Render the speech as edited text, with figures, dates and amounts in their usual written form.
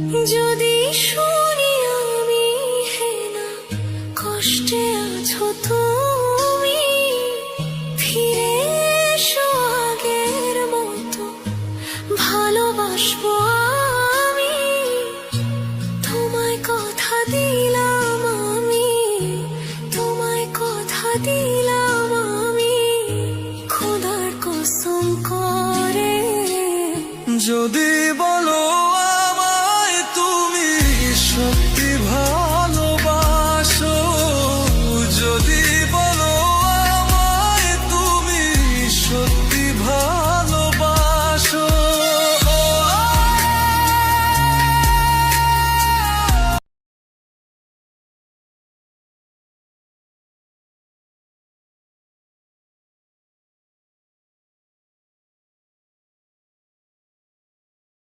যদি শুনি আমি হে না কষ্টে আছো তুমি, ফিরে এসো আগের মতো ভালোবাসবো আমি। তোমায় কথা দিলাম আমি, তোমায় কথা দিলাম আমি, খোদার কসম করে। যদি বলো